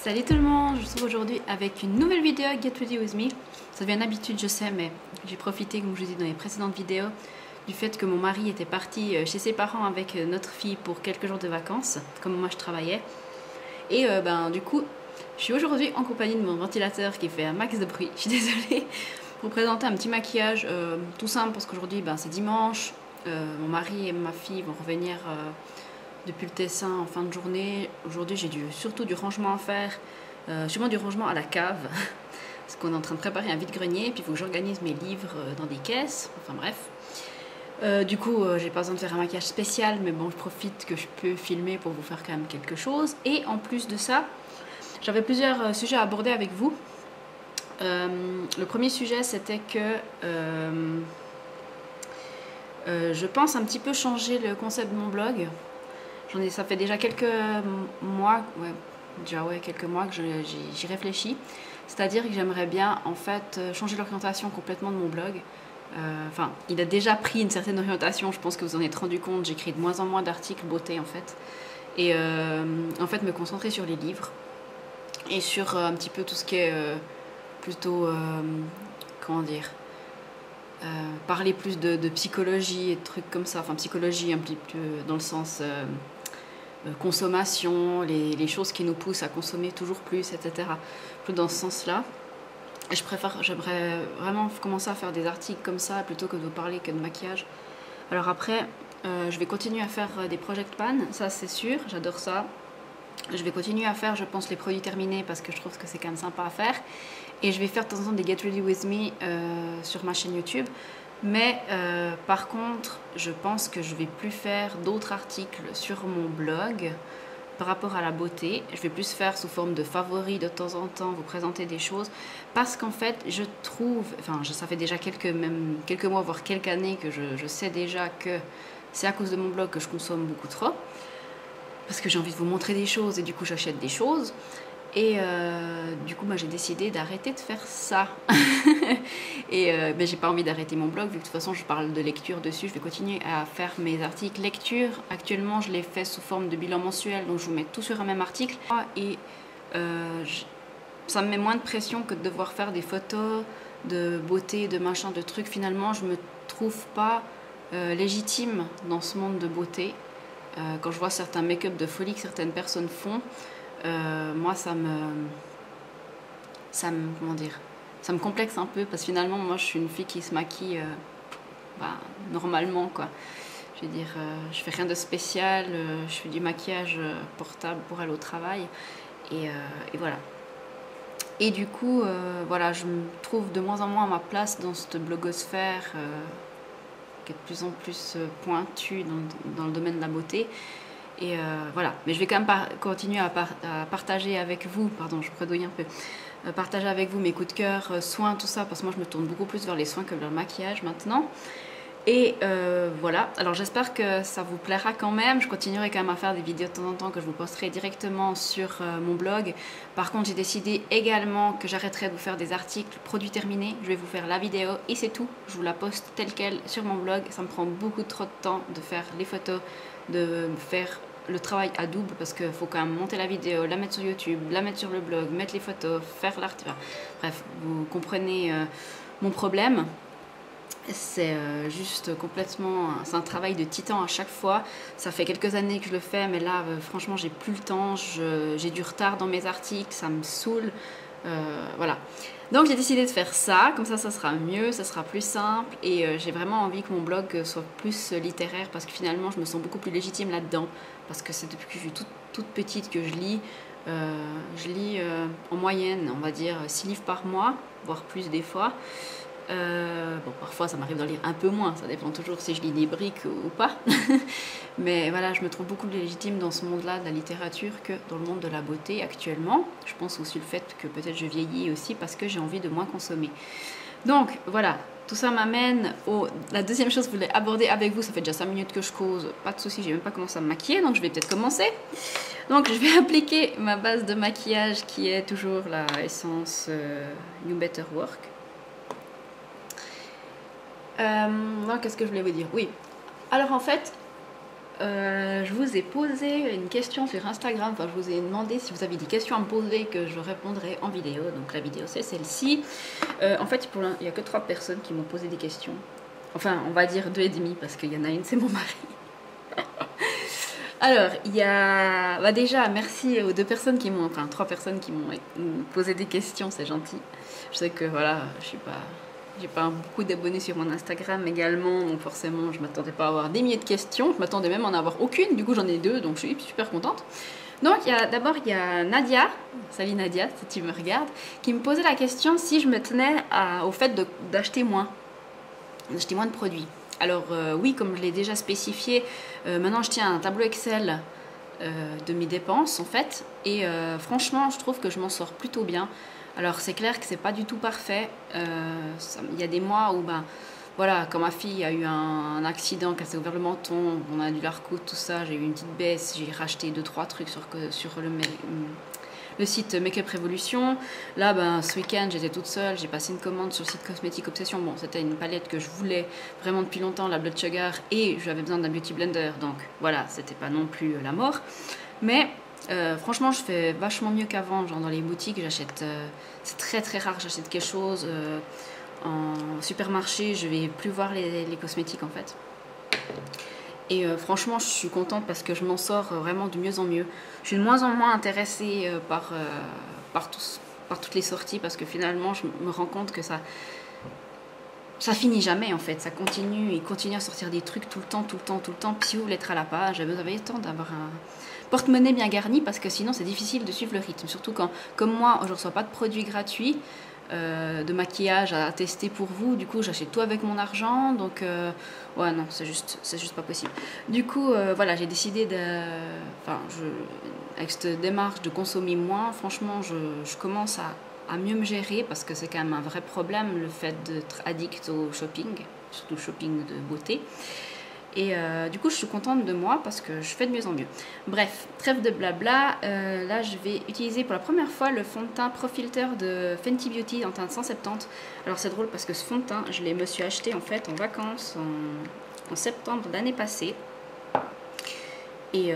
Salut tout le monde, je vous retrouve aujourd'hui avec une nouvelle vidéo Get Ready With Me. Ça devient une habitude, je sais, mais j'ai profité, comme je vous ai dit dans les précédentes vidéos, du fait que mon mari était parti chez ses parents avec notre fille pour quelques jours de vacances, comme moi je travaillais. Et du coup, je suis aujourd'hui en compagnie de mon ventilateur qui fait un max de bruit. Je suis désolée pour vous présenter un petit maquillage tout simple parce qu'aujourd'hui c'est dimanche. Mon mari et ma fille vont revenir depuis le Tessin en fin de journée. Aujourd'hui j'ai surtout du rangement à faire, sûrement du rangement à la cave parce qu'on est en train de préparer un vide-grenier, puis il faut que j'organise mes livres dans des caisses, enfin bref. Du coup j'ai pas besoin de faire un maquillage spécial, mais bon, je profite que je peux filmer pour vous faire quand même quelque chose. Et en plus de ça, j'avais plusieurs sujets à aborder avec vous. Le premier sujet, c'était que je pense un petit peu changer le concept de mon blog. Ça fait déjà quelques mois, quelques mois que j'y réfléchis. C'est-à-dire que j'aimerais bien en fait changer l'orientation complètement de mon blog. Il a déjà pris une certaine orientation, je pense que vous en êtes rendu compte. J'écris de moins en moins d'articles beauté en fait. Et en fait me concentrer sur les livres et sur un petit peu tout ce qui est plutôt, comment dire, parler plus de psychologie et de trucs comme ça. Enfin, psychologie un petit peu dans le sens consommation, les choses qui nous poussent à consommer toujours plus, etc. Plus dans ce sens-là. Et j'aimerais vraiment commencer à faire des articles comme ça plutôt que de parler que de maquillage. Alors après, je vais continuer à faire des project pan, ça c'est sûr, j'adore ça. Je vais continuer à faire, je pense, les produits terminés parce que je trouve que c'est quand même sympa à faire. Et je vais faire de temps en temps des Get Ready With Me sur ma chaîne YouTube. Mais par contre, je pense que je vais plus faire d'autres articles sur mon blog par rapport à la beauté. Je vais plus faire sous forme de favoris de temps en temps, vous présenter des choses. Parce qu'en fait, je trouve, ça fait déjà quelques mois, voire quelques années que je sais déjà que c'est à cause de mon blog que je consomme beaucoup trop. Parce que j'ai envie de vous montrer des choses et du coup j'achète des choses. Et du coup j'ai décidé d'arrêter de faire ça. Et j'ai pas envie d'arrêter mon blog vu que de toute façon je parle de lecture dessus. Je vais continuer à faire mes articles lecture. Actuellement je les fais sous forme de bilan mensuel, donc je vous mets tout sur un même article. Et ça me met moins de pression que de devoir faire des photos de beauté, de machin, de trucs. Finalement je me trouve pas légitime dans ce monde de beauté. Quand je vois certains make-up de folie que certaines personnes font, moi ça me complexe un peu parce que finalement moi je suis une fille qui se maquille normalement quoi. Je veux dire, je fais rien de spécial, je fais du maquillage portable pour aller au travail et voilà. Et du coup voilà, je me trouve de moins en moins à ma place dans cette blogosphère qui est de plus en plus pointue dans le domaine de la beauté. Et voilà, mais je vais quand même continuer à partager avec vous, pardon, je bredouille un peu, partager avec vous mes coups de cœur, soins, tout ça, parce que moi je me tourne beaucoup plus vers les soins que vers le maquillage maintenant. Et voilà, alors j'espère que ça vous plaira quand même. Je continuerai quand même à faire des vidéos de temps en temps que je vous posterai directement sur mon blog. Par contre, j'ai décidé également que j'arrêterai de vous faire des articles produits terminés. Je vais vous faire la vidéo et c'est tout. Je vous la poste telle quelle sur mon blog. Ça me prend beaucoup trop de temps de faire les photos, de faire le travail à double parce qu'il faut quand même monter la vidéo, la mettre sur YouTube, la mettre sur le blog, mettre les photos, faire l'article. Bref, vous comprenez mon problème. C'est juste complètement, c'est un travail de titan à chaque fois. Ça fait quelques années que je le fais, mais là franchement j'ai plus le temps, j'ai du retard dans mes articles, ça me saoule, voilà. Donc j'ai décidé de faire ça, comme ça sera mieux, ça sera plus simple et j'ai vraiment envie que mon blog soit plus littéraire parce que finalement je me sens beaucoup plus légitime là-dedans parce que c'est depuis que je suis toute petite que je lis. Je lis en moyenne, on va dire 6 livres par mois, voire plus des fois. Bon, parfois ça m'arrive d'en lire un peu moins, ça dépend toujours si je lis des briques ou pas. Mais voilà, je me trouve beaucoup plus légitime dans ce monde-là de la littérature que dans le monde de la beauté actuellement. Je pense aussi le fait que peut-être je vieillis aussi parce que j'ai envie de moins consommer. Donc voilà, tout ça m'amène la deuxième chose que je voulais aborder avec vous. Ça fait déjà 5 minutes que je cause, pas de soucis, j'ai même pas commencé à me maquiller, donc je vais peut-être commencer. Donc je vais appliquer ma base de maquillage qui est toujours la Essence You Better Work. Qu'est-ce que je voulais vous dire? Oui, alors en fait, je vous ai posé une question sur Instagram, enfin je vous ai demandé si vous aviez des questions à me poser que je répondrai en vidéo, donc la vidéo c'est celle-ci. En fait il n'y a que 3 personnes qui m'ont posé des questions, enfin on va dire 2 et demi parce qu'il y en a une c'est mon mari. Alors, il y a... Bah déjà, merci aux 2 personnes qui m'ont... Enfin, 3 personnes qui m'ont posé des questions, c'est gentil. Je sais que, voilà, je suis pas... J'ai pas beaucoup d'abonnés sur mon Instagram également, donc forcément, je m'attendais pas à avoir des milliers de questions. Je m'attendais même à en avoir aucune, du coup j'en ai 2, donc je suis super contente. Donc, d'abord, il y a Nadia, salut Nadia, si tu me regardes, qui me posait la question si je me tenais au fait d'acheter moins de produits. Alors oui, comme je l'ai déjà spécifié, maintenant je tiens un tableau Excel de mes dépenses en fait, et franchement je trouve que je m'en sors plutôt bien. Alors c'est clair que c'est pas du tout parfait, il y a des mois où ben voilà, quand ma fille a eu un accident, qu'elle s'est ouvert le menton, on a dû la recoudre, tout ça, j'ai eu une petite baisse, j'ai racheté 2-3 trucs sur le site Make-up Revolution. Là, ben, ce week-end, j'étais toute seule, j'ai passé une commande sur le site Cosmétique Obsession. Bon, c'était une palette que je voulais vraiment depuis longtemps, la Blood Sugar, et j'avais besoin d'un Beauty Blender, donc voilà, c'était pas non plus la mort. Mais franchement, je fais vachement mieux qu'avant, genre dans les boutiques, j'achète, c'est très très rare, j'achète quelque chose en supermarché, je vais plus voir les cosmétiques en fait. Et franchement, je suis contente parce que je m'en sors vraiment de mieux en mieux. Je suis de moins en moins intéressée par toutes les sorties parce que finalement, je me rends compte que ça finit jamais en fait. Ça continue, il continue à sortir des trucs tout le temps, tout le temps, tout le temps. Puis si vous voulez être à la page, vous avez le temps d'avoir un porte-monnaie bien garni parce que sinon, c'est difficile de suivre le rythme. Surtout quand, comme moi, je ne reçois pas de produits gratuits. De maquillage à tester pour vous, du coup j'achète tout avec mon argent, donc ouais non c'est juste pas possible. Du coup voilà, j'ai décidé avec cette démarche de consommer moins, franchement je commence à mieux me gérer parce que c'est quand même un vrai problème le fait d'être addict au shopping, surtout shopping de beauté. Et du coup, je suis contente de moi parce que je fais de mieux en mieux. Bref, trêve de blabla. Là, je vais utiliser pour la première fois le fond de teint Pro Filter de Fenty Beauty en teinte 170. Alors, c'est drôle parce que ce fond de teint, je me suis acheté en fait en vacances en septembre de l'année passée. Et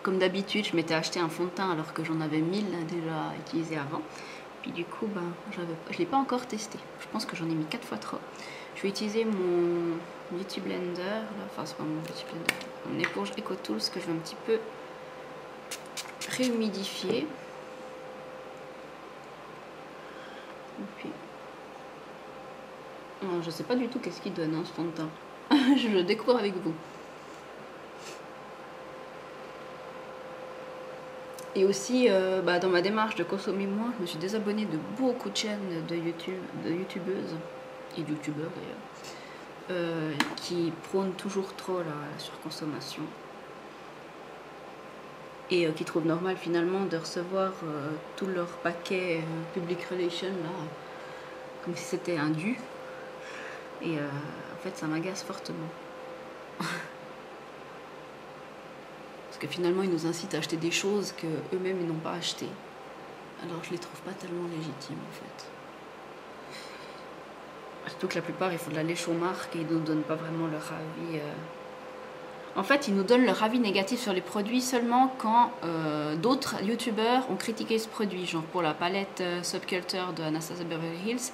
comme d'habitude, je m'étais acheté un fond de teint alors que j'en avais 1000 déjà utilisé avant. Puis du coup, ben, je ne l'ai pas encore testé. Je pense que j'en ai mis 4 fois trop. Je vais utiliser mon Beauty Blender, là. Enfin c'est pas mon Beauty Blender, mon éponge EcoTools que je vais un petit peu réhumidifier. Et puis, non, je sais pas du tout qu'est-ce qu'il donne ce fond de teint. Je le découvre avec vous. Et aussi, dans ma démarche de consommer moins, je me suis désabonnée de beaucoup de chaînes de youtubeuses et de youtubeurs d'ailleurs, qui prônent toujours trop la surconsommation et qui trouvent normal finalement de recevoir tout leur paquet public relation là, comme si c'était un dû. Et en fait, ça m'agace fortement. Parce que finalement, ils nous incitent à acheter des choses qu'eux-mêmes ils n'ont pas achetées. Alors je les trouve pas tellement légitimes en fait. Surtout que la plupart ils font de la lèche aux marques et ils nous donnent pas vraiment leur avis. En fait, ils nous donnent leur avis négatif sur les produits seulement quand d'autres youtubeurs ont critiqué ce produit. Genre pour la palette Subculture de Anastasia Beverly Hills,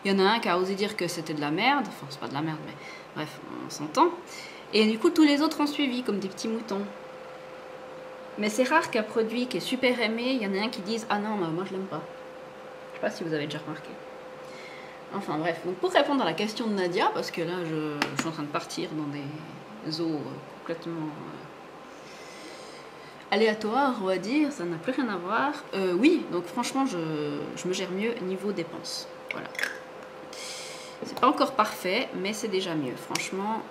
il y en a un qui a osé dire que c'était de la merde. Enfin, c'est pas de la merde, mais bref, on s'entend. Et du coup, tous les autres ont suivi comme des petits moutons. Mais c'est rare qu'un produit qui est super aimé, il y en a un qui dise « Ah non, moi je l'aime pas ». Je sais pas si vous avez déjà remarqué. Enfin bref, donc pour répondre à la question de Nadia, parce que là je suis en train de partir dans des eaux complètement aléatoires, on va dire, ça n'a plus rien à voir. Oui, donc franchement je me gère mieux niveau dépenses. Voilà. C'est pas encore parfait, mais c'est déjà mieux. Franchement,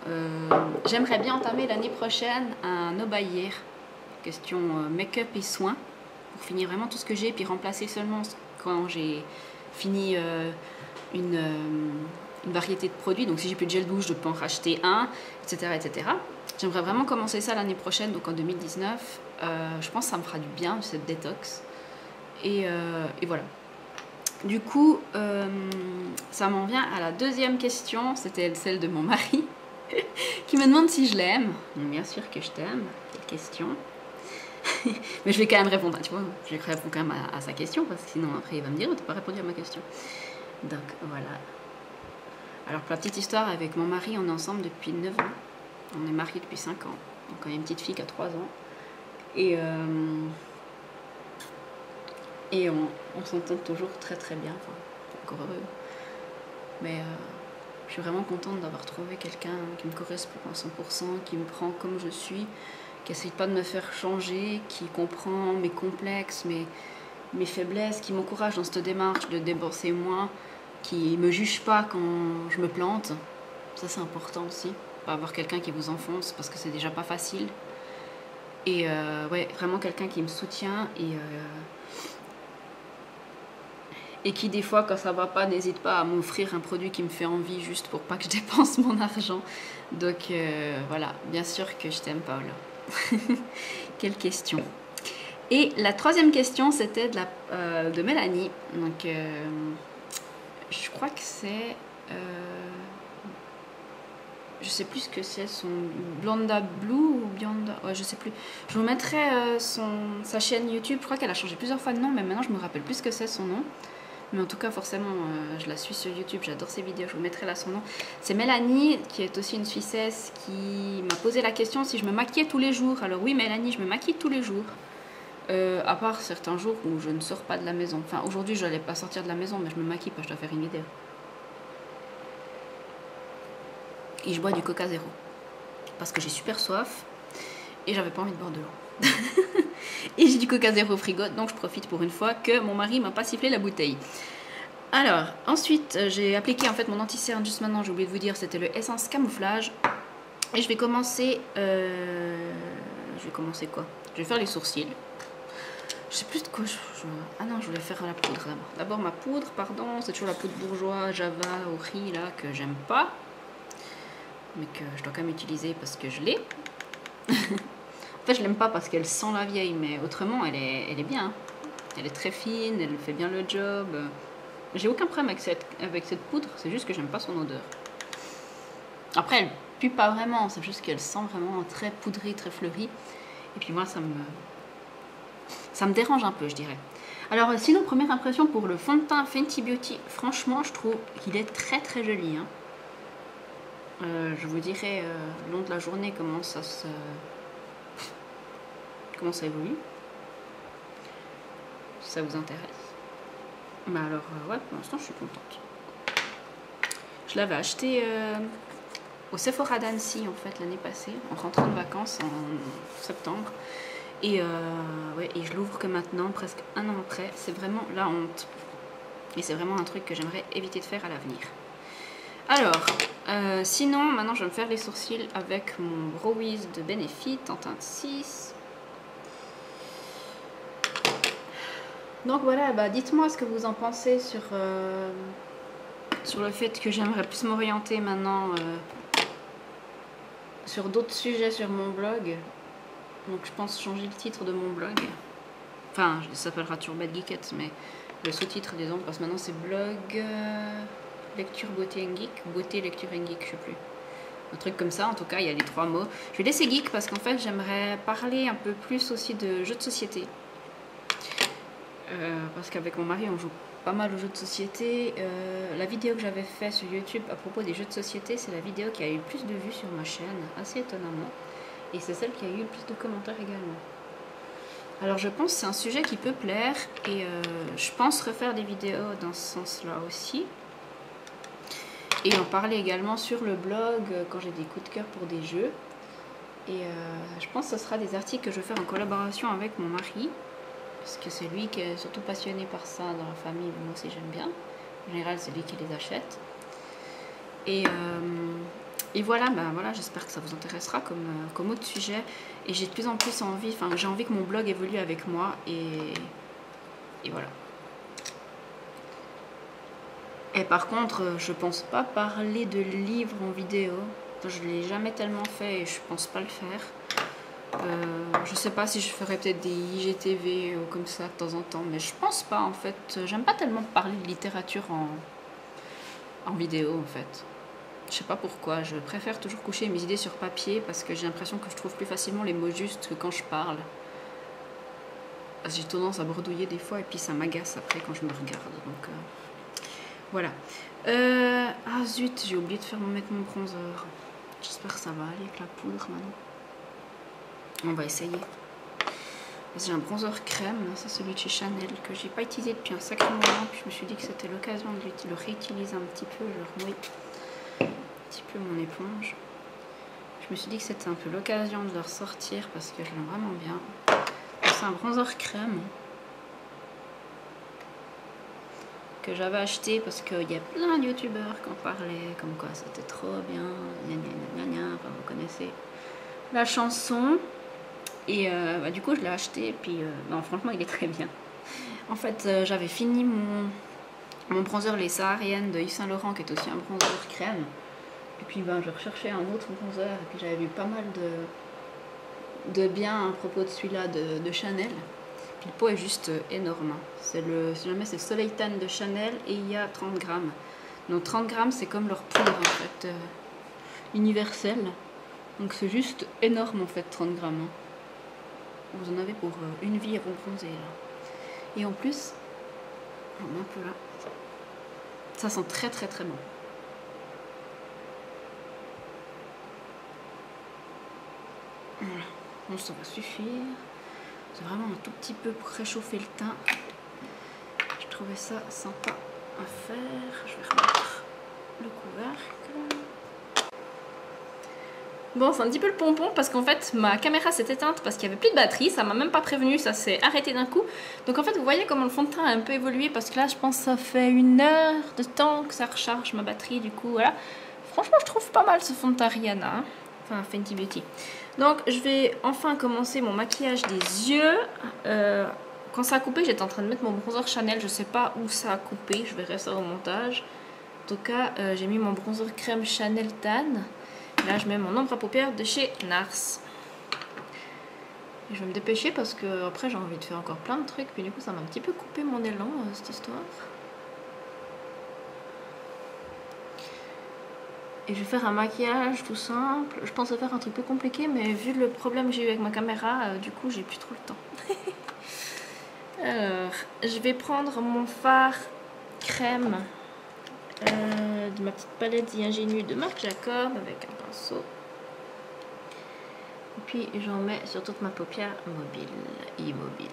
j'aimerais bien entamer l'année prochaine un no buy year. Question make-up et soins pour finir vraiment tout ce que j'ai, puis remplacer seulement quand j'ai fini une variété de produits. Donc si j'ai plus de gel douche, je peux en racheter un, etc. etc. J'aimerais vraiment commencer ça l'année prochaine, donc en 2019. Je pense que ça me fera du bien, cette détox. Et voilà. Du coup, ça m'en vient à la deuxième question, c'était celle de mon mari. qui me demande si je l'aime. Bien sûr que je t'aime, quelle question. Mais je vais quand même répondre, tu vois, je vais répondre quand même à sa question, parce que sinon après il va me dire, t'as pas répondu à ma question. Donc voilà. Alors pour la petite histoire, avec mon mari, on est ensemble depuis 9 ans. On est mariés depuis 5 ans. Donc on a une petite fille qui a 3 ans. Et on s'entend toujours très très bien. Enfin, encore heureux. Mais je suis vraiment contente d'avoir trouvé quelqu'un qui me correspond à 100%, qui me prend comme je suis, qui essaye pas de me faire changer, qui comprend mes complexes, mes faiblesses, qui m'encourage dans cette démarche de débourser moins, qui me juge pas quand je me plante. Ça c'est important aussi, pas avoir quelqu'un qui vous enfonce parce que c'est déjà pas facile. Et ouais, vraiment quelqu'un qui me soutient et qui des fois quand ça va pas n'hésite pas à m'offrir un produit qui me fait envie juste pour pas que je dépense mon argent. Donc voilà, bien sûr que je t'aime Paola. Quelle question. Et la troisième question c'était de Mélanie. Donc je crois que c'est je sais plus ce que c'est, son Blonda Blue ou Bionda, ouais je sais plus. Je vous mettrai sa chaîne YouTube, je crois qu'elle a changé plusieurs fois de nom, mais maintenant je me rappelle plus ce que c'est son nom. Mais en tout cas forcément je la suis sur YouTube, j'adore ses vidéos, je vous mettrai là son nom. C'est Mélanie qui est aussi une Suissesse qui m'a posé la question si je me maquillais tous les jours. Alors oui Mélanie, je me maquille tous les jours. À part certains jours où je ne sors pas de la maison. Enfin aujourd'hui je n'allais pas sortir de la maison mais je me maquille parce que je dois faire une vidéo. Et je bois du Coca Zéro parce que j'ai super soif et j'avais pas envie de boire de l'eau. Et j'ai du Coca Zéro au frigo, donc je profite pour une fois que mon mari m'a pas sifflé la bouteille. Alors ensuite j'ai appliqué en fait mon anti-cerne juste maintenant, j'ai oublié de vous dire, c'était le Essence Camouflage. Et je vais commencer quoi? Je vais faire les sourcils. Je sais plus de quoi ah non, je voulais faire la poudre d'abord. D'abord ma poudre, pardon, c'est toujours la poudre bourgeois Java au riz là que j'aime pas, mais que je dois quand même utiliser parce que je l'ai. En fait je l'aime pas parce qu'elle sent la vieille, mais autrement elle est bien. Elle est très fine, elle fait bien le job. J'ai aucun problème avec cette poudre, c'est juste que j'aime pas son odeur. Après elle pue pas vraiment, c'est juste qu'elle sent vraiment très poudrée, très fleurie. Et puis moi ça me dérange un peu je dirais. Alors sinon première impression pour le fond de teint Fenty Beauty, franchement je trouve qu'il est très très joli. Hein. Je vous dirai le long de la journée comment ça évolue. Si ça vous intéresse. Mais alors ouais, pour l'instant je suis contente. Je l'avais acheté au Sephora d'Annecy en fait l'année passée, en rentrant de vacances en septembre. Et ouais, et je l'ouvre que maintenant, presque un an après. C'est vraiment la honte. Et c'est vraiment un truc que j'aimerais éviter de faire à l'avenir. Alors, sinon, maintenant je vais me faire les sourcils avec mon Brow Wiz de Benefit en teinte 6. Donc voilà, bah, dites-moi ce que vous en pensez sur le fait que j'aimerais plus m'orienter maintenant sur d'autres sujets sur mon blog. Donc je pense changer le titre de mon blog. Enfin, ça s'appellera toujours Bad Geekette, mais le sous-titre, disons, parce que maintenant c'est blog lecture beauté and geek, beauté lecture and geek, je sais plus. Un truc comme ça, en tout cas, il y a les 3 mots. Je vais laisser geek parce qu'en fait, j'aimerais parler un peu plus aussi de jeux de société. Parce qu'avec mon mari, on joue pas mal aux jeux de société. La vidéo que j'avais fait sur YouTube à propos des jeux de société, c'est la vidéo qui a eu le plus de vues sur ma chaîne, assez étonnamment. Et c'est celle qui a eu le plus de commentaires également. Alors je pense que c'est un sujet qui peut plaire et je pense refaire des vidéos dans ce sens-là aussi. Et en parler également sur le blog quand j'ai des coups de cœur pour des jeux. Et je pense que ce sera des articles que je vais faire en collaboration avec mon mari. Parce que c'est lui qui est surtout passionné par ça dans la famille, moi aussi j'aime bien. En général c'est lui qui les achète. Et voilà, ben voilà, j'espère que ça vous intéressera comme autre sujet. Et j'ai de plus en plus envie, enfin j'ai envie que mon blog évolue avec moi et voilà. Et par contre, je pense pas parler de livres en vidéo. Je l'ai jamais tellement fait et je pense pas le faire. Je sais pas si je ferais peut-être des IGTV ou comme ça de temps en temps, mais je pense pas en fait. J'aime pas tellement parler de littérature en vidéo en fait. Je sais pas pourquoi, je préfère toujours coucher mes idées sur papier parce que j'ai l'impression que je trouve plus facilement les mots justes que quand je parle. Parce que j'ai tendance à bredouiller des fois et puis ça m'agace après quand je me regarde. Donc voilà. Ah zut, j'ai oublié de mettre mon bronzer. J'espère que ça va aller avec la poudre maintenant. On va essayer. J'ai un bronzer crème, c'est celui de chez Chanel que j'ai pas utilisé depuis un sacré moment. Puis je me suis dit que c'était l'occasion de le réutiliser un petit peu. Je remouille un petit peu mon éponge. Je me suis dit que c'était un peu l'occasion de le ressortir parce que je l'aime vraiment bien. C'est un bronzer crème que j'avais acheté parce qu'il y a plein de youtubeurs qui en parlaient comme quoi c'était trop bien, gna gna gna gna, enfin, vous connaissez la chanson. Et du coup je l'ai acheté et puis non, franchement il est très bien. En fait j'avais fini mon bronzer Les Sahariennes de Yves Saint Laurent qui est aussi un bronzer crème. Et puis je recherchais un autre bronzer et puis j'avais vu pas mal de bien à propos de celui-là de Chanel. Puis le pot est juste énorme. Si jamais c'est le Soleil Tan de Chanel et il y a 30 grammes. Donc 30 grammes c'est comme leur poudre en fait universelle. Donc c'est juste énorme en fait 30 grammes. Hein. Vous en avez pour une vie à vous bronzer là. Et en plus, on met un peu là. Ça sent très très très bon. Voilà, bon ça va suffire. C'est vraiment un tout petit peu pour réchauffer le teint. Je trouvais ça sympa à faire. Je vais remettre le couvercle. Bon, c'est un petit peu le pompon parce qu'en fait ma caméra s'est éteinte parce qu'il n'y avait plus de batterie. Ça m'a même pas prévenu, ça s'est arrêté d'un coup. Donc en fait vous voyez comment le fond de teint a un peu évolué parce que là je pense que ça fait 1 heure de temps que ça recharge ma batterie. Du coup voilà. Franchement je trouve pas mal ce fond de teint Rihanna. Hein. Enfin Fenty Beauty. Donc je vais enfin commencer mon maquillage des yeux. Quand ça a coupé, j'étais en train de mettre mon bronzer Chanel. Je sais pas où ça a coupé, je verrai ça au montage. En tout cas, j'ai mis mon bronzer crème Chanel Tan. Là, je mets mon ombre à paupières de chez NARS. Et je vais me dépêcher parce que après j'ai envie de faire encore plein de trucs. Puis du coup, ça m'a un petit peu coupé mon élan, cette histoire. Et je vais faire un maquillage tout simple. Je pensais faire un truc plus compliqué, mais vu le problème que j'ai eu avec ma caméra, du coup, j'ai plus trop le temps. Alors, je vais prendre mon fard crème de ma petite palette The Ingenue de Marc Jacob avec un pinceau. Et puis, j'en mets sur toute ma paupière immobile.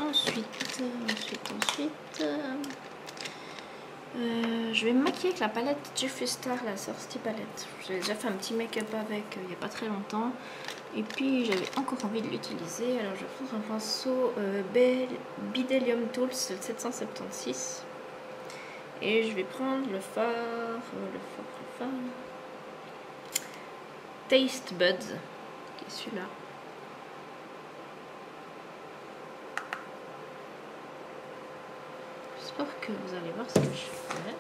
Ensuite, je vais me maquiller avec la palette Jeffree Star, la Thirsty palette. J'ai déjà fait un petit make-up avec il n'y a pas très longtemps. Et puis j'avais encore envie de l'utiliser. Alors je vais prendre un pinceau Bdellium Tools 776. Et je vais prendre le fard Taste Buds, qui est celui-là. J'espère que vous allez voir ce que je fais.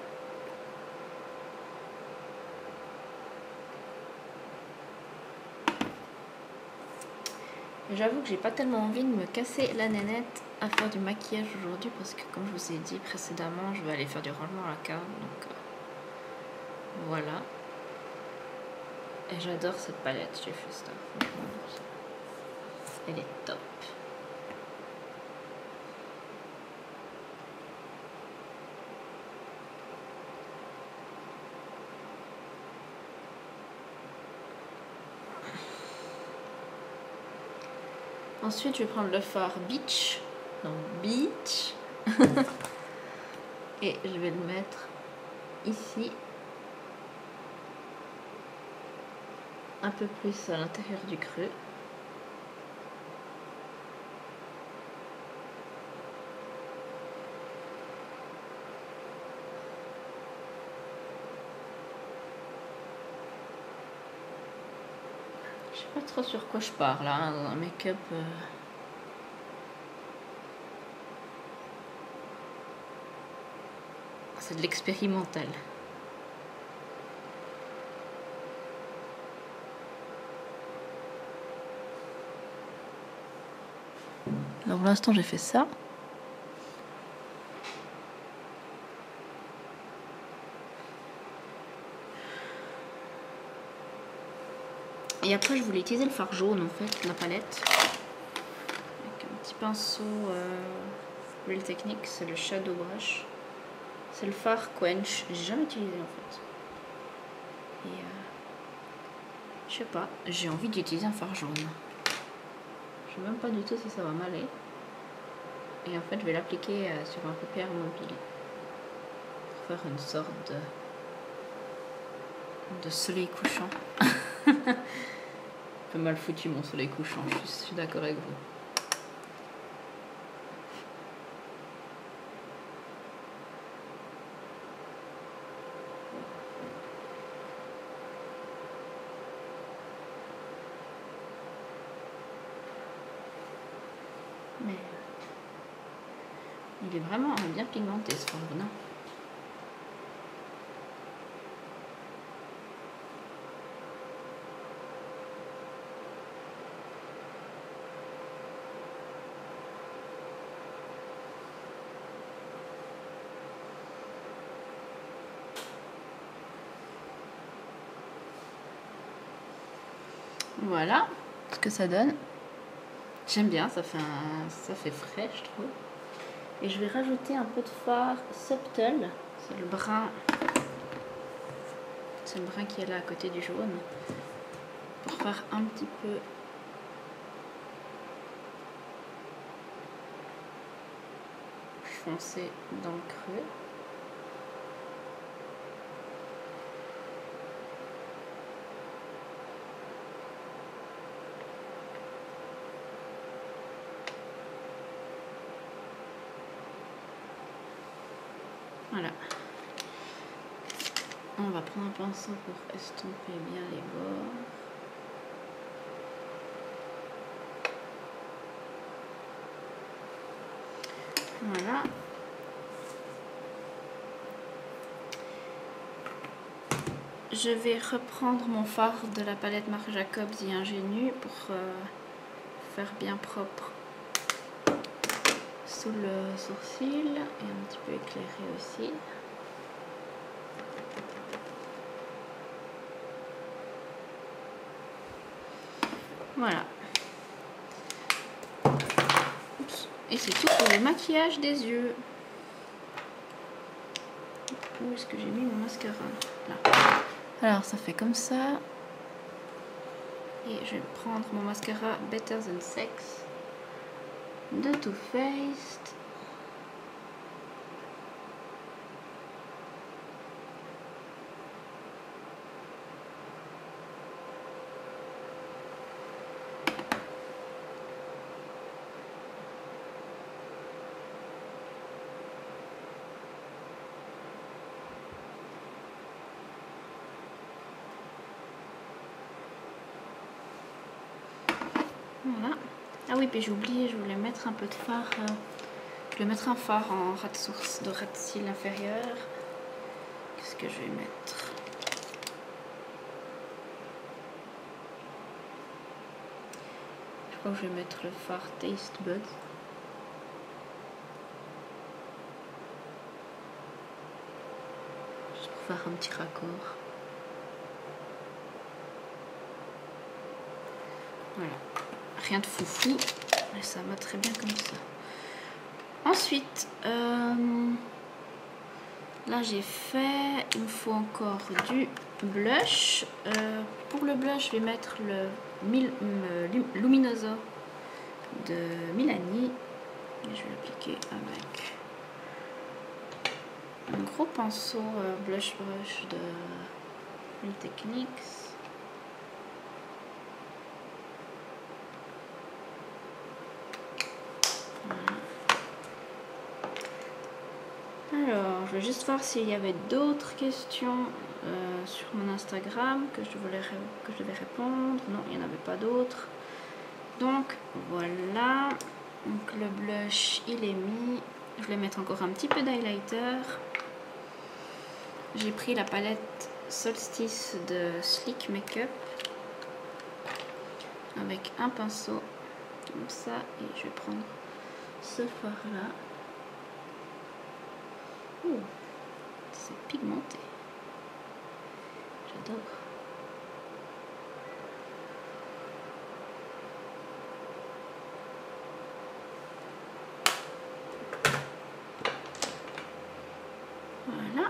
J'avoue que j'ai pas tellement envie de me casser la nénette à faire du maquillage aujourd'hui parce que comme je vous ai dit précédemment, je vais aller faire du rangement à la cave. Donc voilà. Et j'adore cette palette Jeffree Star. Elle est top. Ensuite, je vais prendre le fard Beach. Non, Beach. Et je vais le mettre ici. Un peu plus à l'intérieur du creux. Je sais pas trop sur quoi je pars là, hein, dans un make-up. C'est de l'expérimental. Alors pour l'instant j'ai fait ça. Et après je voulais utiliser le fard jaune en fait, la palette. Avec un petit pinceau Real Techniques, c'est le Shadow Brush. C'est le fard Quench, j'ai jamais utilisé en fait. Et je sais pas, j'ai envie d'utiliser un fard jaune. Je sais même pas du tout si ça va m'aller. Et en fait je vais l'appliquer sur un paupière mobile. Pour faire une sorte de soleil couchant. Un peu mal foutu mon soleil couchant, je suis d'accord avec vous. Mais il est vraiment bien pigmenté ce fard, non? Voilà ce que ça donne. J'aime bien, ça fait frais, je trouve. Et je vais rajouter un peu de fard Subtle. C'est le brun. C'est le brun qui est là à côté du jaune. Pour faire un petit peu foncé dans le creux. Voilà. On va prendre un pinceau pour estomper bien les bords. Voilà. Je vais reprendre mon fard de la palette Marc Jacobs The Ingénu pour faire bien propre sous le sourcil et un petit peu éclairé aussi. Voilà. Oups. Et c'est tout pour le maquillage des yeux. Où est-ce que j'ai mis mon mascara? Là. Alors ça fait comme ça. Et je vais prendre mon mascara Better Than Sex de Too Faced. Voilà. Ah oui, puis j'ai oublié, je voulais mettre un peu de fard. Je vais mettre un fard en ras de source, de ras de cils inférieur. Qu'est-ce que je vais mettre? Je crois que je vais mettre le fard Taste Buds. Juste pour faire un petit raccord. Voilà. Rien de foufou, mais ça va très bien comme ça. Ensuite, là j'ai fait, il me faut encore du blush. Pour le blush, je vais mettre le Luminoso de Milani. Et je vais l'appliquer avec un gros pinceau blush brush de Real Techniques. Alors, je vais juste voir s'il y avait d'autres questions sur mon Instagram que je devais répondre. Non, il n'y en avait pas d'autres. Donc, voilà. Donc, le blush, il est mis. Je vais mettre encore un petit peu d'highlighter. j'ai pris la palette Solstice de Sleek Makeup avec un pinceau comme ça, et je vais prendre ce fard là. Oh, c'est pigmenté, j'adore. Voilà,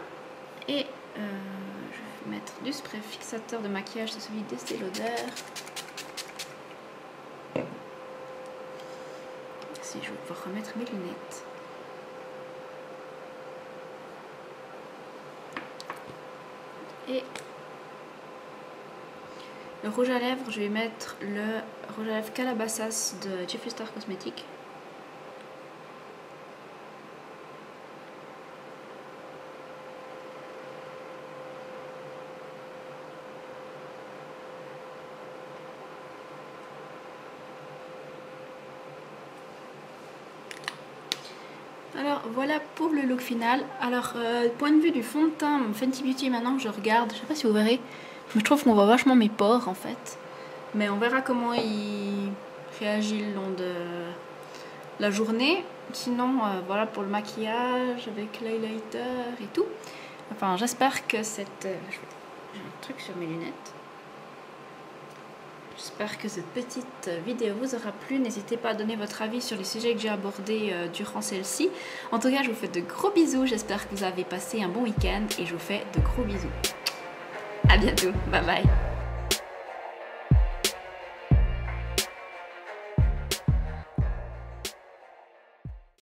et je vais mettre du spray fixateur de maquillage, c'est celui d'Estée Lauder. Si je vais pouvoir remettre mes lunettes. Et le rouge à lèvres, je vais mettre le rouge à lèvres Calabasas de Jeffree Star Cosmetics. Alors voilà pour le look final. Alors point de vue du fond de teint, mon Fenty Beauty maintenant que je regarde, je sais pas si vous verrez, mais je trouve qu'on voit vachement mes pores en fait. Mais on verra comment il réagit le long de la journée. Sinon voilà pour le maquillage avec l'highlighter et tout. Enfin j'espère que cette... j'ai un truc sur mes lunettes. J'espère que cette petite vidéo vous aura plu. N'hésitez pas à donner votre avis sur les sujets que j'ai abordés durant celle-ci. En tout cas, je vous fais de gros bisous. J'espère que vous avez passé un bon week-end et je vous fais de gros bisous. À bientôt. Bye bye.